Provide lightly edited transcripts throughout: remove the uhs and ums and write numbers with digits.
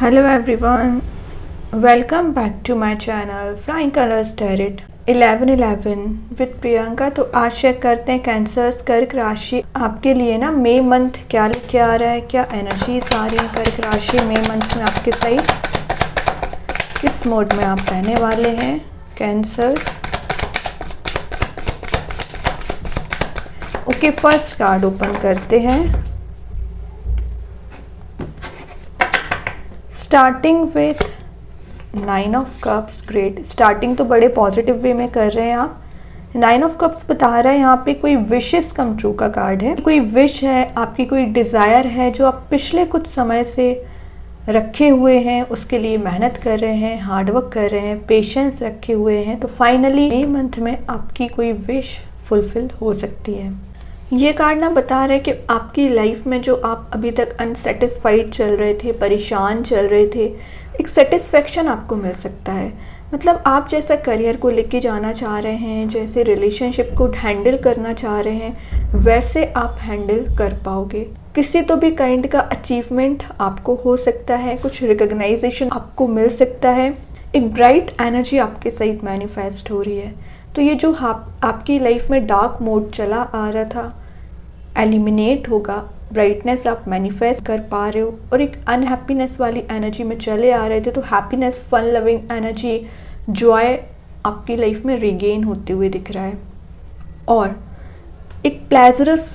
Hello everyone, welcome back to my channel Flying Colors Tarot 1111 with Priyanka. तो आज check करते हैं कैंसर्स कर्क राशि आपके लिए ना मई मंथ क्या लेके आ रहा है, क्या एनर्जीज आ रही है कर्क राशि मई मंथ में आपके साइड, किस मोड में आप रहने वाले हैं cancers. Okay, first card open करते हैं। Starting with 9 of cups, great. Starting तो बड़े पॉजिटिव वे में कर रहे हैं आप। 9 ऑफ कप्स बता रहा है यहाँ पे कोई विशेस कम ट्रू का कार्ड है। कोई विश है आपकी, कोई डिज़ायर है जो आप पिछले कुछ समय से रखे हुए हैं, उसके लिए मेहनत कर रहे हैं, हार्डवर्क कर रहे हैं, पेशेंस रखे हुए हैं। तो फाइनली मई मंथ में आपकी कोई विश फुलफिल हो सकती है। ये कार्ड ना बता रहे कि आपकी लाइफ में जो आप अभी तक अनसेटिस्फाइड चल रहे थे, परेशान चल रहे थे, एक सेटिस्फेक्शन आपको मिल सकता है। मतलब आप जैसा करियर को लेके जाना चाह रहे हैं, जैसे रिलेशनशिप को हैंडल करना चाह रहे हैं, वैसे आप हैंडल कर पाओगे। किसी तो भी काइंड का अचीवमेंट आपको हो सकता है, कुछ रिकग्नाइजेशन आपको मिल सकता है, एक ब्राइट एनर्जी आपके साथ मैनिफेस्ट हो रही है। तो ये जो आपकी लाइफ में डार्क मोड चला आ रहा था एलिमिनेट होगा, ब्राइटनेस आप मैनिफेस्ट कर पा रहे हो, और एक अनहैप्पीनेस वाली एनर्जी में चले आ रहे थे तो happiness, fun loving energy, joy आपकी लाइफ में रिगेन होते हुए दिख रहा है, और एक प्लेजरस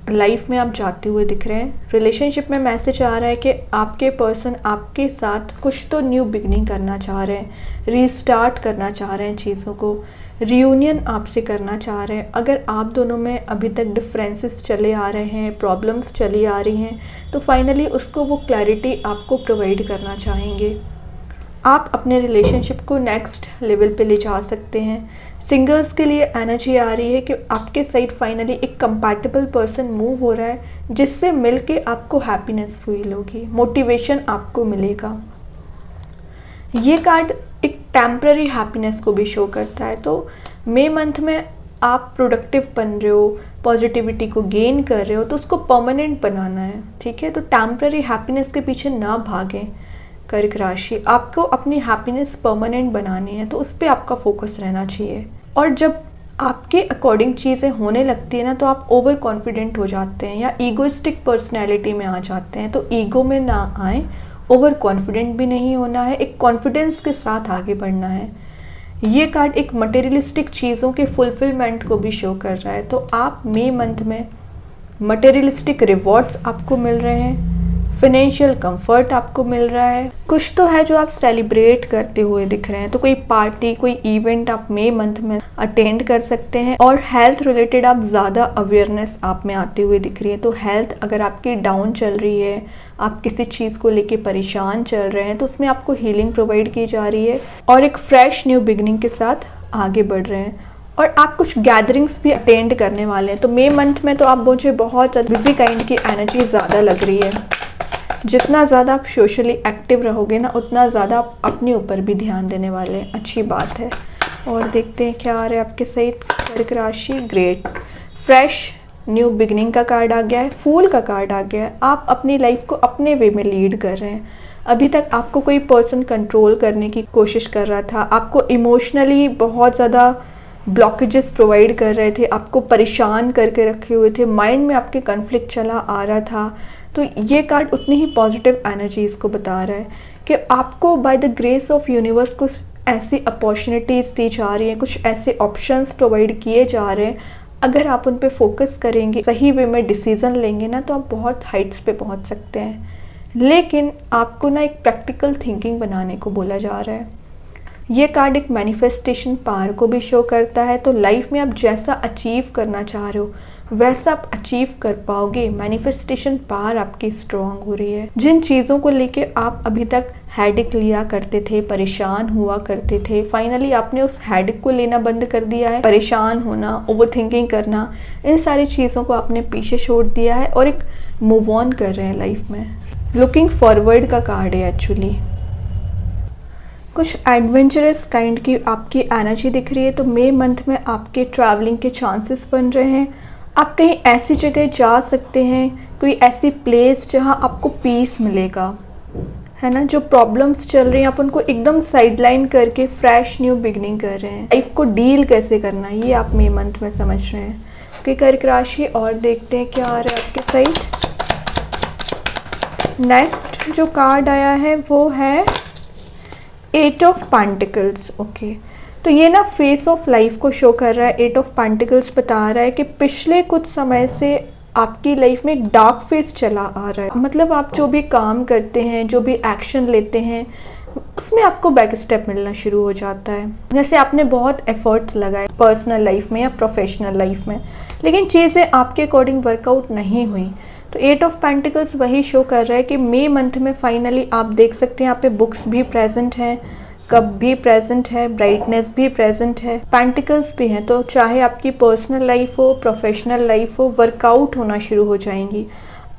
लाइफ में आप जाते हुए दिख रहे हैं। रिलेशनशिप में मैसेज आ रहा है कि आपके पर्सन आपके साथ कुछ तो न्यू बिगनिंग करना चाह रहे हैं, रीस्टार्ट करना चाह रहे हैं चीज़ों को, रियूनियन आपसे करना चाह रहे हैं। अगर आप दोनों में अभी तक डिफरेंसेस चले आ रहे हैं, प्रॉब्लम्स चली आ रही हैं, तो फाइनली उसको वो क्लैरिटी आपको प्रोवाइड करना चाहेंगे। आप अपने रिलेशनशिप को नेक्स्ट लेवल पे ले जा सकते हैं। सिंगर्स के लिए एनर्जी आ रही है कि आपके साइड फाइनली एक कंपैटिबल पर्सन मूव हो रहा है, जिससे मिलके आपको हैप्पीनेस फील होगी, मोटिवेशन आपको मिलेगा। ये कार्ड एक टेम्पररी हैप्पीनेस को भी शो करता है। तो मई मंथ में आप प्रोडक्टिव बन रहे हो, पॉजिटिविटी को गेन कर रहे हो, तो उसको परमानेंट बनाना है, ठीक है। तो टेम्पररी हैप्पीनेस के पीछे ना भागें कर्क राशि, आपको अपनी हैप्पीनेस परमानेंट बनानी है, तो उस पर आपका फोकस रहना चाहिए। और जब आपके अकॉर्डिंग चीज़ें होने लगती है ना, तो आप ओवर कॉन्फिडेंट हो जाते हैं या ईगोइस्टिक पर्सनैलिटी में आ जाते हैं। तो ईगो में ना आए, ओवर कॉन्फिडेंट भी नहीं होना है, एक कॉन्फिडेंस के साथ आगे बढ़ना है। ये कार्ड एक मटेरियलिस्टिक चीज़ों के फुलफिलमेंट को भी शो कर रहा है। तो आप मई मंथ में मटेरियलिस्टिक रिवॉर्ड्स आपको मिल रहे हैं, फाइनेंशियल कंफर्ट आपको मिल रहा है, कुछ तो है जो आप सेलिब्रेट करते हुए दिख रहे हैं। तो कोई पार्टी, कोई इवेंट आप मई मंथ में अटेंड कर सकते हैं। और हेल्थ रिलेटेड आप ज़्यादा अवेयरनेस आप में आते हुए दिख रही है। तो हेल्थ अगर आपकी डाउन चल रही है, आप किसी चीज़ को लेके परेशान चल रहे हैं, तो उसमें आपको हीलिंग प्रोवाइड की जा रही है, और एक फ्रेश न्यू बिगनिंग के साथ आगे बढ़ रहे हैं। और आप कुछ गैदरिंग्स भी अटेंड करने वाले हैं। तो मई मंथ में तो आप मुझे बहुत बिजी काइंड की एनर्जी ज़्यादा लग रही है। जितना ज़्यादा आप सोशली एक्टिव रहोगे ना, उतना ज़्यादा आप अपने ऊपर भी ध्यान देने वाले हैं, अच्छी बात है। और देखते हैं क्या आ रहा है आपके साइड कर्क राशि। ग्रेट, फ्रेश न्यू बिगनिंग का कार्ड आ गया है, फूल का कार्ड आ गया है। आप अपनी लाइफ को अपने वे में लीड कर रहे हैं। अभी तक आपको कोई पर्सन कंट्रोल करने की कोशिश कर रहा था, आपको इमोशनली बहुत ज़्यादा ब्लॉकेजेस प्रोवाइड कर रहे थे, आपको परेशान करके रखे हुए थे, माइंड में आपके कन्फ्लिक्ट चला आ रहा था। तो ये कार्ड उतनी ही पॉजिटिव एनर्जीज़ को बता रहा है कि आपको by the grace of universe कुछ ऐसी अपॉर्चुनिटीज़ दी जा रही हैं, कुछ ऐसे ऑप्शंस प्रोवाइड किए जा रहे हैं। अगर आप उन पे फोकस करेंगे, सही वे में डिसीज़न लेंगे ना, तो आप बहुत हाइट्स पे पहुंच सकते हैं। लेकिन आपको ना एक प्रैक्टिकल थिंकिंग बनाने को बोला जा रहा है। ये कार्ड एक मैनिफेस्टेशन पावर को भी शो करता है। तो लाइफ में आप जैसा अचीव करना चाह रहे हो वैसा आप अचीव कर पाओगे। मैनिफेस्टेशन पावर आपकी स्ट्रॉन्ग हो रही है। जिन चीज़ों को लेके आप अभी तक हेडेक लिया करते थे, परेशान हुआ करते थे, फाइनली आपने उस हेडेक को लेना बंद कर दिया है। परेशान होना, ओवर थिंकिंग करना, इन सारी चीज़ों को आपने पीछे छोड़ दिया है और एक मूव ऑन कर रहे हैं लाइफ में। लुकिंग फॉरवर्ड का कार्ड है एक्चुअली। कुछ एडवेंचरस काइंड की आपकी एनर्जी दिख रही है। तो मई मंथ में आपके ट्रैवलिंग के चांसेस बन रहे हैं। आप कहीं ऐसी जगह जा सकते हैं, कोई ऐसी प्लेस जहां आपको पीस मिलेगा, है ना, जो प्रॉब्लम्स चल रही हैं आप उनको एकदम साइडलाइन करके फ्रेश न्यू बिगनिंग कर रहे हैं। लाइफ को डील कैसे करना है ये आप मई मंथ में समझ रहे हैं। ओके, कर्क राशि और देखते हैं क्या आ रहा है आपके साइड। नेक्स्ट जो कार्ड आया है वो है 8 ऑफ पेंटिकल्स। ओके, तो ये ना फेस ऑफ लाइफ को शो कर रहा है। 8 ऑफ पेंटिकल्स बता रहा है कि पिछले कुछ समय से आपकी लाइफ में एक डार्क फेस चला आ रहा है। मतलब आप जो भी काम करते हैं, जो भी एक्शन लेते हैं, उसमें आपको बैक स्टेप मिलना शुरू हो जाता है। जैसे आपने बहुत एफर्ट्स लगाए पर्सनल लाइफ में या प्रोफेशनल लाइफ में, लेकिन चीज़ें आपके अकॉर्डिंग वर्कआउट नहीं हुई। तो 8 ऑफ पेंटिकल्स वही शो कर रहा है कि मई मंथ में फाइनली आप देख सकते हैं यहाँ पे बुक्स भी प्रेजेंट हैं, कप भी प्रेजेंट है, ब्राइटनेस भी प्रेजेंट है, पेंटिकल्स भी हैं। तो चाहे आपकी पर्सनल लाइफ हो, प्रोफेशनल लाइफ हो, वर्कआउट होना शुरू हो जाएंगी,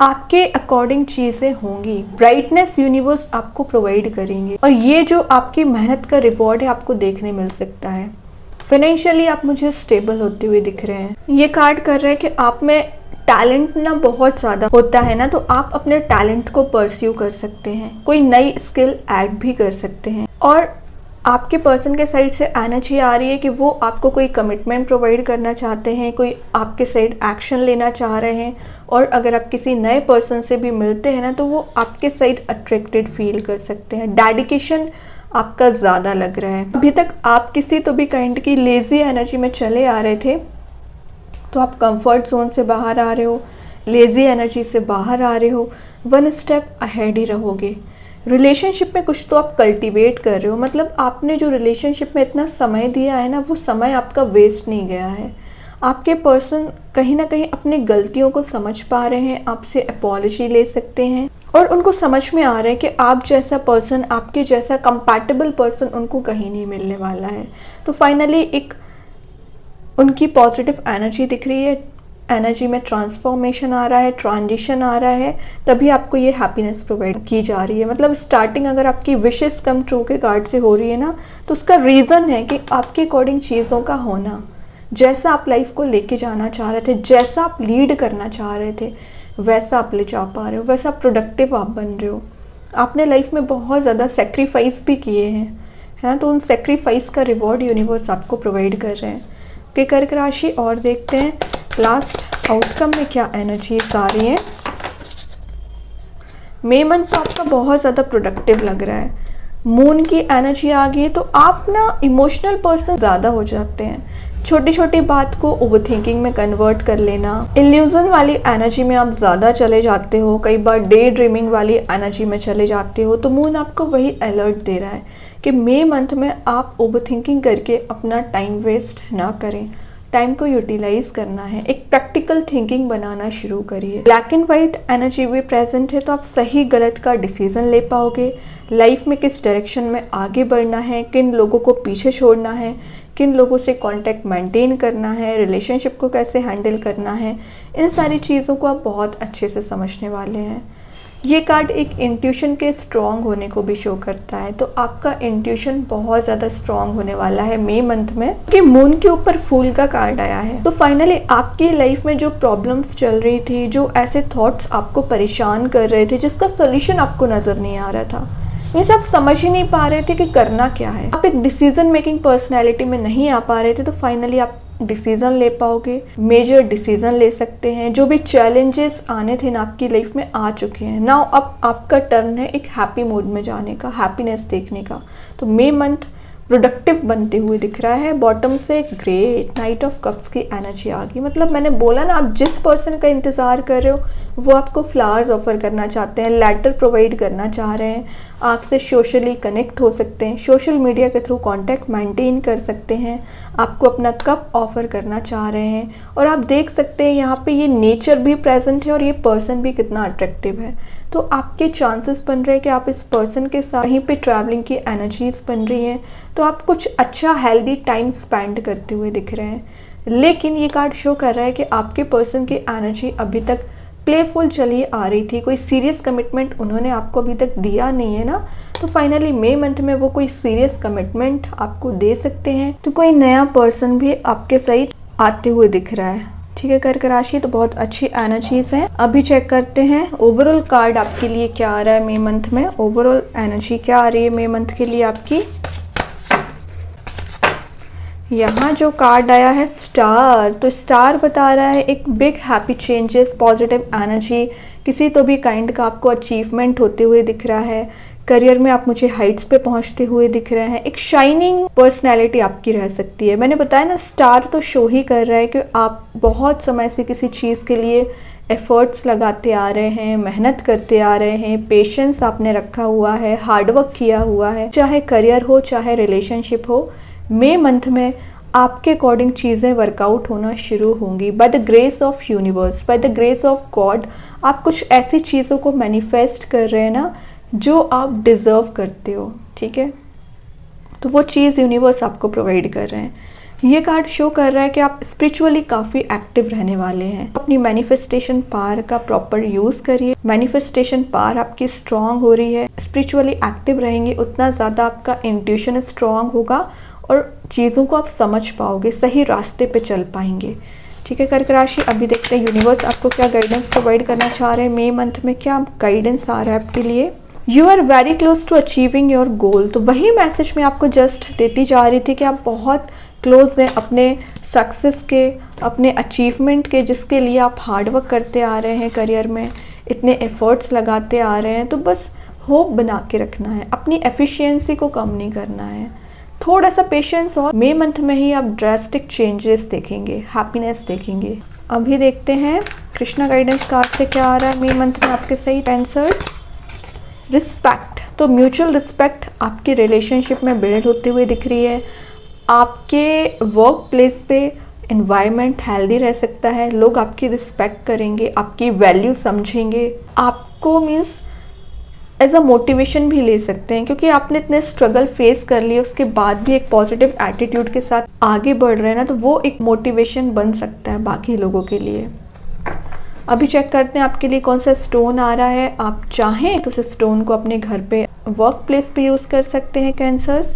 आपके अकॉर्डिंग चीज़ें होंगी, ब्राइटनेस यूनिवर्स आपको प्रोवाइड करेंगे और ये जो आपकी मेहनत का रिवॉर्ड है आपको देखने मिल सकता है। फाइनेंशियली आप मुझे स्टेबल होते हुए दिख रहे हैं। ये कार्ड कर रहे हैं कि आप में टैलेंट ना बहुत ज़्यादा होता है ना, तो आप अपने टैलेंट को परस्यू कर सकते हैं, कोई नई स्किल ऐड भी कर सकते हैं। और आपके पर्सन के साइड से एनर्जी आ रही है कि वो आपको कोई कमिटमेंट प्रोवाइड करना चाहते हैं, कोई आपके साइड एक्शन लेना चाह रहे हैं। और अगर आप किसी नए पर्सन से भी मिलते हैं ना, तो वो आपके साइड अट्रैक्टेड फील कर सकते हैं। डेडिकेशन आपका ज़्यादा लग रहा है। अभी तक आप किसी तो भी काइंड की लेज़ी एनर्जी में चले आ रहे थे, तो आप कंफर्ट जोन से बाहर आ रहे हो, लेज़ी एनर्जी से बाहर आ रहे हो, वन स्टेप अहेड ही रहोगे। रिलेशनशिप में कुछ तो आप कल्टीवेट कर रहे हो, मतलब आपने जो रिलेशनशिप में इतना समय दिया है ना, वो समय आपका वेस्ट नहीं गया है। आपके पर्सन कहीं ना कहीं अपनी गलतियों को समझ पा रहे हैं, आपसे अपॉलजी ले सकते हैं और उनको समझ में आ रहा है कि आप जैसा पर्सन, आपके जैसा कंपैटिबल पर्सन उनको कहीं नहीं मिलने वाला है। तो फाइनली एक उनकी पॉजिटिव एनर्जी दिख रही है, एनर्जी में ट्रांसफॉर्मेशन आ रहा है, ट्रांजिशन आ रहा है, तभी आपको ये हैप्पीनेस प्रोवाइड की जा रही है। मतलब स्टार्टिंग अगर आपकी विशेस कम ट्रू के कार्ड से हो रही है ना, तो उसका रीज़न है कि आपके अकॉर्डिंग चीज़ों का होना, जैसा आप लाइफ को लेके जाना चाह रहे थे, जैसा आप लीड करना चाह रहे थे, वैसा आप ले जा पा रहे हो, वैसा प्रोडक्टिव आप बन रहे हो। आपने लाइफ में बहुत ज़्यादा सेक्रीफाइस भी किए हैं, है ना, तो उन सेक्रीफाइस का रिवॉर्ड यूनिवर्स आपको प्रोवाइड कर रहे हैं। कि कर्क राशि और देखते हैं लास्ट आउटकम में क्या एनर्जीज आ रही हैं। मई मंथ तो आपका बहुत ज़्यादा प्रोडक्टिव लग रहा है। मून की एनर्जी आ गई है, तो आप ना इमोशनल पर्सन ज़्यादा हो जाते हैं। छोटी छोटी बात को ओवरथिंकिंग में कन्वर्ट कर लेना, इल्यूजन वाली एनर्जी में आप ज़्यादा चले जाते हो, कई बार डे ड्रीमिंग वाली एनर्जी में चले जाते हो। तो मून आपको वही अलर्ट दे रहा है कि मई मंथ में आप ओवरथिंकिंग करके अपना टाइम वेस्ट ना करें, टाइम को यूटिलाइज करना है, एक प्रैक्टिकल थिंकिंग बनाना शुरू करिए। ब्लैक एंड वाइट एनर्जी भी प्रेजेंट है, तो आप सही गलत का डिसीजन ले पाओगे। लाइफ में किस डायरेक्शन में आगे बढ़ना है, किन लोगों को पीछे छोड़ना है, किन लोगों से कांटेक्ट मेंटेन करना है, रिलेशनशिप को कैसे हैंडल करना है, इन सारी चीज़ों को आप बहुत अच्छे से समझने वाले हैं। ये कार्ड एक इंट्यूशन के स्ट्रॉन्ग होने को भी शो करता है, तो आपका इंट्यूशन बहुत ज़्यादा स्ट्रॉन्ग होने वाला है मई मंथ में, कि मून के ऊपर फूल का कार्ड आया है। तो फाइनली आपकी लाइफ में जो प्रॉब्लम्स चल रही थी, जो ऐसे थॉट्स आपको परेशान कर रहे थे, जिसका सोल्यूशन आपको नज़र नहीं आ रहा था, मीन्स आप समझ ही नहीं पा रहे थे कि करना क्या है, आप एक डिसीजन मेकिंग पर्सनैलिटी में नहीं आ पा रहे थे, तो फाइनली आप डिसीज़न ले पाओगे, मेजर डिसीज़न ले सकते हैं। जो भी चैलेंजेस आने थे ना आपकी लाइफ में आ चुके हैं। नाउ अब आपका टर्न है एक हैप्पी मूड में जाने का, हैप्पीनेस देखने का। तो मई मंथ प्रोडक्टिव बनते हुए दिख रहा है। बॉटम से ग्रेट नाइट ऑफ कप्स की एनर्जी आ गई। मतलब मैंने बोला ना, आप जिस पर्सन का इंतज़ार कर रहे हो वो आपको फ्लावर्स ऑफर करना चाहते हैं, लेटर प्रोवाइड करना चाह रहे हैं, आपसे सोशली कनेक्ट हो सकते हैं, सोशल मीडिया के थ्रू कांटेक्ट मेंटेन कर सकते हैं, आपको अपना कप ऑफर करना चाह रहे हैं। और आप देख सकते हैं यहाँ पे ये नेचर भी प्रेजेंट है और ये पर्सन भी कितना अट्रैक्टिव है। तो आपके चांसेस बन रहे हैं कि आप इस पर्सन के साथ कहीं पे ट्रैवलिंग की एनर्जीज बन रही हैं, तो आप कुछ अच्छा हेल्दी टाइम स्पेंड करते हुए दिख रहे हैं। लेकिन ये कार्ड शो कर रहा है कि आपके पर्सन की एनर्जी अभी तक प्लेफुल चली आ रही थी, कोई सीरियस कमिटमेंट उन्होंने आपको अभी तक दिया नहीं है ना। तो फाइनली मई मंथ में वो कोई सीरियस कमिटमेंट आपको दे सकते हैं। तो कोई नया पर्सन भी आपके साइड आते हुए दिख रहा है, ठीक है कर्क राशि, तो बहुत अच्छी एनर्जीज हैं। अभी चेक करते हैं ओवरऑल कार्ड आपके लिए क्या आ रहा है मई मंथ में। ओवरऑल एनर्जी क्या आ रही है मई मंथ के लिए आपकी। यहाँ जो कार्ड आया है स्टार, तो स्टार बता रहा है एक big happy changes, positive energy, किसी तो भी काइंड का आपको अचीवमेंट होते हुए दिख रहा है। करियर में आप मुझे हाइट्स पे पहुंचते हुए दिख रहे हैं। एक शाइनिंग पर्सनैलिटी आपकी रह सकती है। मैंने बताया ना, स्टार तो शो ही कर रहा है कि आप बहुत समय से किसी चीज़ के लिए एफर्ट्स लगाते आ रहे हैं, मेहनत करते आ रहे हैं, पेशेंस आपने रखा हुआ है, हार्डवर्क किया हुआ है। चाहे करियर हो चाहे रिलेशनशिप हो, मई मंथ में आपके अकॉर्डिंग चीज़ें वर्कआउट होना शुरू होंगी। By the grace of universe, by the grace of God, आप कुछ ऐसी चीज़ों को मैनिफेस्ट कर रहे हैं ना जो आप डिज़र्व करते हो। ठीक है, तो वो चीज़ यूनिवर्स आपको प्रोवाइड कर रहे हैं। ये कार्ड शो कर रहा है कि आप स्पिरिचुअली काफ़ी एक्टिव रहने वाले हैं। अपनी मैनिफेस्टेशन पावर का प्रॉपर यूज़ करिए। मैनिफेस्टेशन पावर आपकी स्ट्रांग हो रही है। स्पिरिचुअली एक्टिव रहेंगे उतना ज़्यादा आपका इंट्यूशन स्ट्रांग होगा और चीज़ों को आप समझ पाओगे, सही रास्ते पे चल पाएंगे। ठीक है कर्क राशि, अभी देखते हैं यूनिवर्स आपको क्या गाइडेंस प्रोवाइड करना चाह रहे हैं मई मंथ में। क्या गाइडेंस आ रहा है आपके लिए। You are very close to achieving your goal, तो वही मैसेज मैं आपको जस्ट देती जा रही थी कि आप बहुत क्लोज हैं अपने सक्सेस के, अपने अचीवमेंट के, जिसके लिए आप हार्डवर्क करते आ रहे हैं, करियर में इतने एफर्ट्स लगाते आ रहे हैं। तो बस होप बना के रखना है, अपनी एफिशिएंसी को कम नहीं करना है, थोड़ा सा पेशेंस, और मई मंथ में ही आप ड्रास्टिक चेंजेस देखेंगे, हैप्पीनेस देखेंगे। अभी देखते हैं कृष्णा गाइडेंस कार्ड से क्या आ रहा है मई मंथ में आपके सही आंसर्स। रिस्पेक्ट, तो म्यूचुअल रिस्पेक्ट आपकी रिलेशनशिप में बिल्ड होते हुए दिख रही है। आपके वर्क प्लेस पे एनवायरनमेंट हेल्दी रह सकता है, लोग आपकी रिस्पेक्ट करेंगे, आपकी वैल्यू समझेंगे, आपको मीन्स एज अ मोटिवेशन भी ले सकते हैं, क्योंकि आपने इतने स्ट्रगल फेस कर लिए उसके बाद भी एक पॉजिटिव एटीट्यूड के साथ आगे बढ़ रहे हैं ना, तो वो एक मोटिवेशन बन सकता है बाकी लोगों के लिए। अभी चेक करते हैं आपके लिए कौन सा स्टोन आ रहा है। आप चाहें तो उस स्टोन को अपने घर पे, वर्क प्लेस पे यूज़ कर सकते हैं कैंसर्स,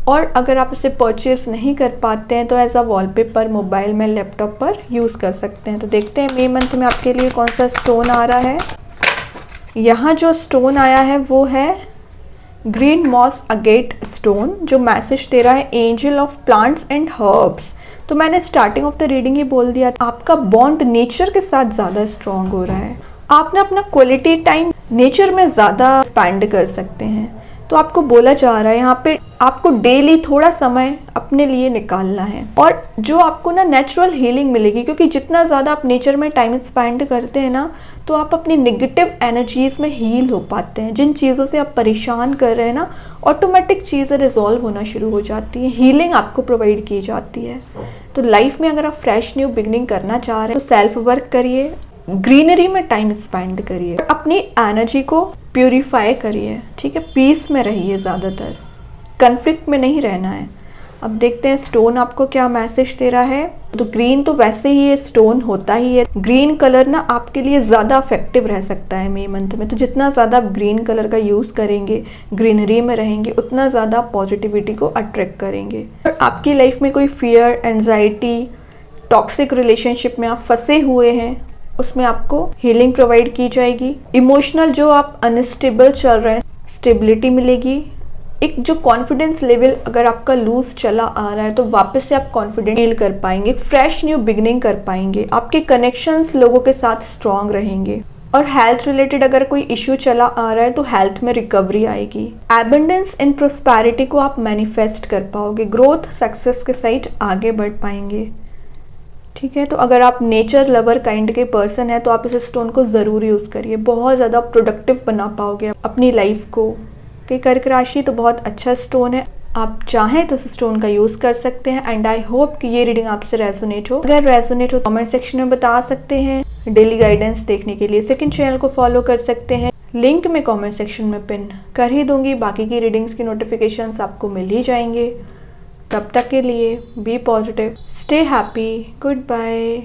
और अगर आप उसे परचेज नहीं कर पाते हैं तो एज अ वॉलपेपर मोबाइल में, लैपटॉप पर यूज़ कर सकते हैं। तो देखते हैं मई मंथ में आपके लिए कौन सा स्टोन आ रहा है। यहाँ जो स्टोन आया है वो है ग्रीन मॉस अगेट स्टोन, जो मैसेज दे रहा है angel of plants and herbs. तो मैंने स्टार्टिंग ऑफ द रीडिंग ही बोल दिया, आपका बॉन्ड नेचर के साथ ज़्यादा स्ट्रॉन्ग हो रहा है। आपने अपना क्वालिटी टाइम नेचर में ज़्यादा स्पेंड कर सकते हैं। तो आपको बोला जा रहा है यहाँ पे आपको डेली थोड़ा समय अपने लिए निकालना है, और जो आपको ना नेचुरल हीलिंग मिलेगी, क्योंकि जितना ज़्यादा आप नेचर में टाइम स्पेंड करते हैं ना, तो आप अपनी नेगेटिव एनर्जीज़ में हील हो पाते हैं। जिन चीज़ों से आप परेशान कर रहे हैं ना, ऑटोमेटिक चीज़ें रिजॉल्व होना शुरू हो जाती हैं, हीलिंग आपको प्रोवाइड की जाती है। तो लाइफ में अगर आप फ्रेश न्यू बिगनिंग करना चाह रहे हैं तो सेल्फ वर्क करिए, ग्रीनरी में टाइम स्पेंड करिए, अपनी एनर्जी को प्यूरिफाई करिए। ठीक है, पीस में रहिए, ज़्यादातर कन्फ्लिक्ट में नहीं रहना है। अब देखते हैं स्टोन आपको क्या मैसेज दे रहा है। तो ग्रीन तो वैसे ही ये स्टोन होता ही है, ग्रीन कलर ना आपके लिए ज़्यादा अफेक्टिव रह सकता है मई मंथ में। तो जितना ज़्यादा आप ग्रीन कलर का यूज़ करेंगे, ग्रीनरी में रहेंगे, उतना ज़्यादा पॉजिटिविटी को अट्रैक्ट करेंगे। और आपकी लाइफ में कोई फियर, एंजाइटी, टॉक्सिक रिलेशनशिप में आप फंसे हुए हैं, उसमें आपको हीलिंग प्रोवाइड की जाएगी। इमोशनल जो आप अनस्टेबल चल रहे हैं, स्टेबिलिटी मिलेगी। एक जो कॉन्फिडेंस लेवल अगर आपका लूज चला आ रहा है, तो वापस से आप कॉन्फिडेंट फील कर पाएंगे, फ्रेश न्यू बिगनिंग कर पाएंगे। आपके कनेक्शंस लोगों के साथ स्ट्रांग रहेंगे। और हेल्थ रिलेटेड अगर कोई इश्यू चला आ रहा है तो हेल्थ में रिकवरी आएगी। एबंडेंस एंड प्रोस्पेरिटी को आप मैनिफेस्ट कर पाओगे, ग्रोथ सक्सेस के साइड आगे बढ़ पाएंगे। ठीक है, तो अगर आप नेचर लवर काइंड के पर्सन है तो आप इस स्टोन को ज़रूर यूज़ करिए, बहुत ज़्यादा प्रोडक्टिव बना पाओगे अपनी लाइफ को। कि कर्क राशि तो बहुत अच्छा स्टोन है, आप चाहें तो इस स्टोन का यूज़ कर सकते हैं। एंड आई होप कि ये रीडिंग आपसे रेजोनेट हो। अगर रेजोनेट हो कमेंट सेक्शन में बता सकते हैं। डेली गाइडेंस देखने के लिए सेकंड चैनल को फॉलो कर सकते हैं, लिंक मैं कमेंट सेक्शन में पिन कर ही दूंगी। बाकी की रीडिंग्स की नोटिफिकेशंस आपको मिल ही जाएंगे। तब तक के लिए be positive, stay happy, good bye.